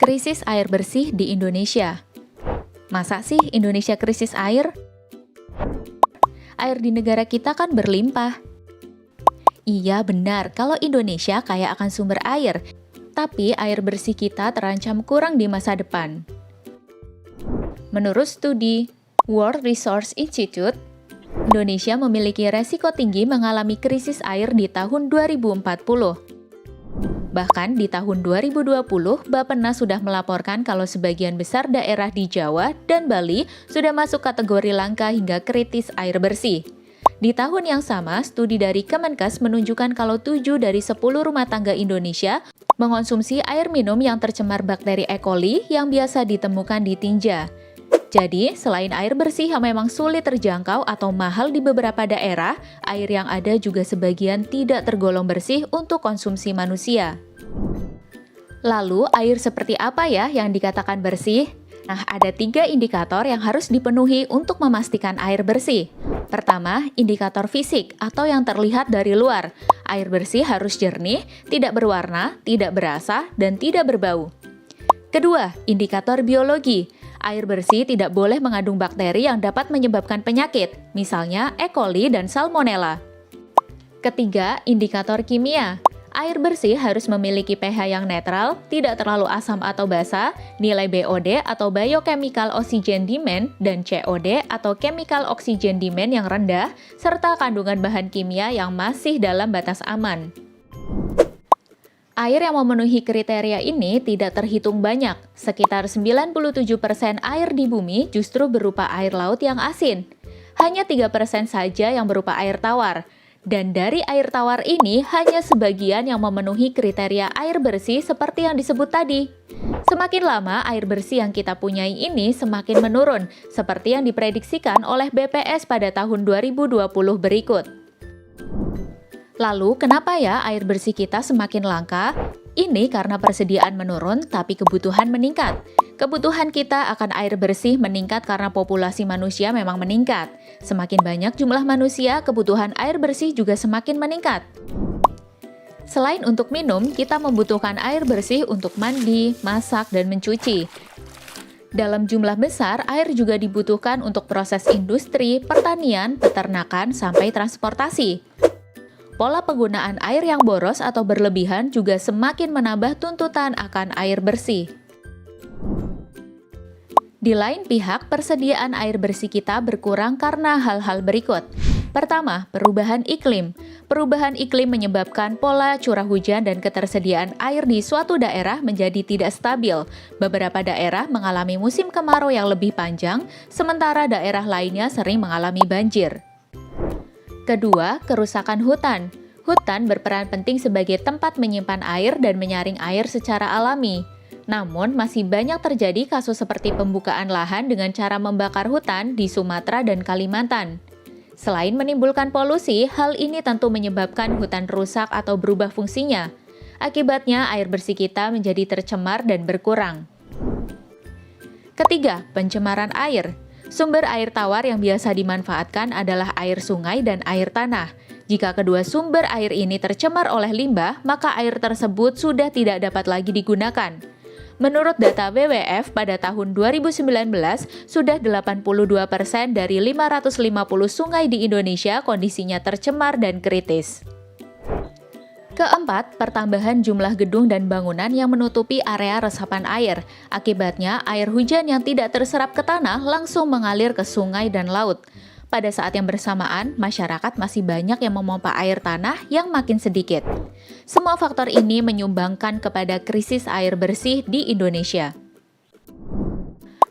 Krisis air bersih di Indonesia. Masa sih Indonesia krisis air? Air di negara kita kan berlimpah. Iya benar, kalau Indonesia kaya akan sumber air, tapi air bersih kita terancam kurang di masa depan. Menurut studi World Resource Institute, Indonesia memiliki resiko tinggi mengalami krisis air di tahun 2040. Bahkan di tahun 2020, Bappenas sudah melaporkan kalau sebagian besar daerah di Jawa dan Bali sudah masuk kategori langka hingga kritis air bersih. Di tahun yang sama, studi dari Kemenkes menunjukkan kalau 7 dari 10 rumah tangga Indonesia mengonsumsi air minum yang tercemar bakteri E. coli yang biasa ditemukan di tinja. Jadi, selain air bersih yang memang sulit terjangkau atau mahal di beberapa daerah, air yang ada juga sebagian tidak tergolong bersih untuk konsumsi manusia. Lalu, air seperti apa ya yang dikatakan bersih? Nah, ada 3 indikator yang harus dipenuhi untuk memastikan air bersih. Pertama, indikator fisik atau yang terlihat dari luar. Air bersih harus jernih, tidak berwarna, tidak berasa, dan tidak berbau. Kedua, indikator biologi. Air bersih tidak boleh mengandung bakteri yang dapat menyebabkan penyakit, misalnya E. coli dan Salmonella. Ketiga, indikator kimia. Air bersih harus memiliki pH yang netral, tidak terlalu asam atau basa, nilai BOD atau Biochemical Oxygen Demand dan COD atau Chemical Oxygen Demand yang rendah, serta kandungan bahan kimia yang masih dalam batas aman. Air yang memenuhi kriteria ini tidak terhitung banyak. Sekitar 97% air di bumi justru berupa air laut yang asin. Hanya 3% saja yang berupa air tawar. Dan dari air tawar ini hanya sebagian yang memenuhi kriteria air bersih seperti yang disebut tadi. Semakin lama air bersih yang kita punyai ini semakin menurun, seperti yang diprediksikan oleh BPS pada tahun 2020 berikut. Lalu, kenapa ya air bersih kita semakin langka? Ini karena persediaan menurun, tapi kebutuhan meningkat. Kebutuhan kita akan air bersih meningkat karena populasi manusia memang meningkat. Semakin banyak jumlah manusia, kebutuhan air bersih juga semakin meningkat. Selain untuk minum, kita membutuhkan air bersih untuk mandi, masak, dan mencuci. Dalam jumlah besar, air juga dibutuhkan untuk proses industri, pertanian, peternakan, sampai transportasi. Pola penggunaan air yang boros atau berlebihan juga semakin menambah tuntutan akan air bersih. Di lain pihak, persediaan air bersih kita berkurang karena hal-hal berikut. Pertama, perubahan iklim. Perubahan iklim menyebabkan pola curah hujan dan ketersediaan air di suatu daerah menjadi tidak stabil. Beberapa daerah mengalami musim kemarau yang lebih panjang, sementara daerah lainnya sering mengalami banjir. Kedua, kerusakan hutan. Hutan berperan penting sebagai tempat menyimpan air dan menyaring air secara alami. Namun, masih banyak terjadi kasus seperti pembukaan lahan dengan cara membakar hutan di Sumatera dan Kalimantan. Selain menimbulkan polusi, hal ini tentu menyebabkan hutan rusak atau berubah fungsinya. Akibatnya, air bersih kita menjadi tercemar dan berkurang. Ketiga, pencemaran air. Sumber air tawar yang biasa dimanfaatkan adalah air sungai dan air tanah. Jika kedua sumber air ini tercemar oleh limbah, maka air tersebut sudah tidak dapat lagi digunakan. Menurut data WWF pada tahun 2019, sudah 82% dari 550 sungai di Indonesia kondisinya tercemar dan kritis. Keempat, pertambahan jumlah gedung dan bangunan yang menutupi area resapan air. Akibatnya, air hujan yang tidak terserap ke tanah langsung mengalir ke sungai dan laut. Pada saat yang bersamaan, masyarakat masih banyak yang memompa air tanah yang makin sedikit. Semua faktor ini menyumbangkan kepada krisis air bersih di Indonesia.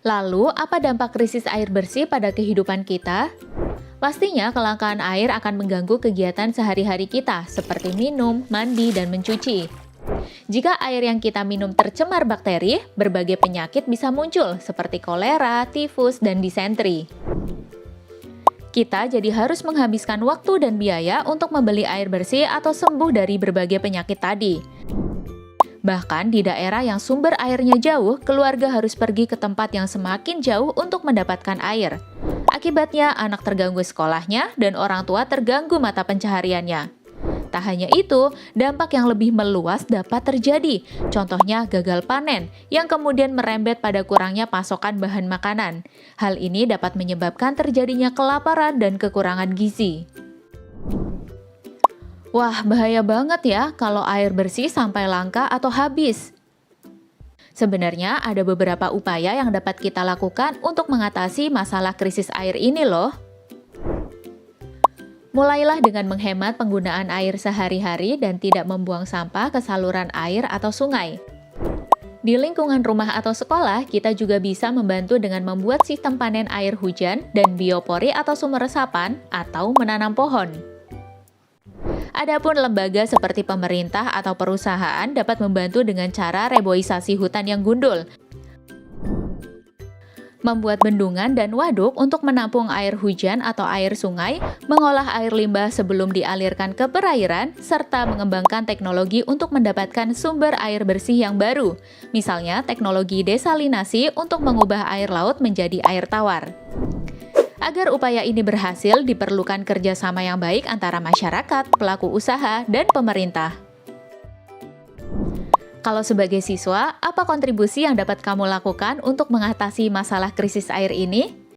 Lalu, apa dampak krisis air bersih pada kehidupan kita? Pastinya kelangkaan air akan mengganggu kegiatan sehari-hari kita, seperti minum, mandi, dan mencuci. Jika air yang kita minum tercemar bakteri, berbagai penyakit bisa muncul, seperti kolera, tifus, dan disentri. Kita jadi harus menghabiskan waktu dan biaya untuk membeli air bersih atau sembuh dari berbagai penyakit tadi. Bahkan di daerah yang sumber airnya jauh, keluarga harus pergi ke tempat yang semakin jauh untuk mendapatkan air. Akibatnya, anak terganggu sekolahnya dan orang tua terganggu mata pencahariannya. Tak hanya itu, dampak yang lebih meluas dapat terjadi. Contohnya gagal panen, yang kemudian merembet pada kurangnya pasokan bahan makanan. Hal ini dapat menyebabkan terjadinya kelaparan dan kekurangan gizi. Wah, bahaya banget ya kalau air bersih sampai langka atau habis. Sebenarnya ada beberapa upaya yang dapat kita lakukan untuk mengatasi masalah krisis air ini loh. Mulailah dengan menghemat penggunaan air sehari-hari dan tidak membuang sampah ke saluran air atau sungai. Di lingkungan rumah atau sekolah, kita juga bisa membantu dengan membuat sistem panen air hujan dan biopori atau sumber resapan atau menanam pohon. Adapun lembaga seperti pemerintah atau perusahaan dapat membantu dengan cara reboisasi hutan yang gundul, membuat bendungan dan waduk untuk menampung air hujan atau air sungai, mengolah air limbah sebelum dialirkan ke perairan, serta mengembangkan teknologi untuk mendapatkan sumber air bersih yang baru. Misalnya, teknologi desalinasi untuk mengubah air laut menjadi air tawar. Agar upaya ini berhasil, diperlukan kerjasama yang baik antara masyarakat, pelaku usaha, dan pemerintah. Kalau sebagai siswa, apa kontribusi yang dapat kamu lakukan untuk mengatasi masalah krisis air ini?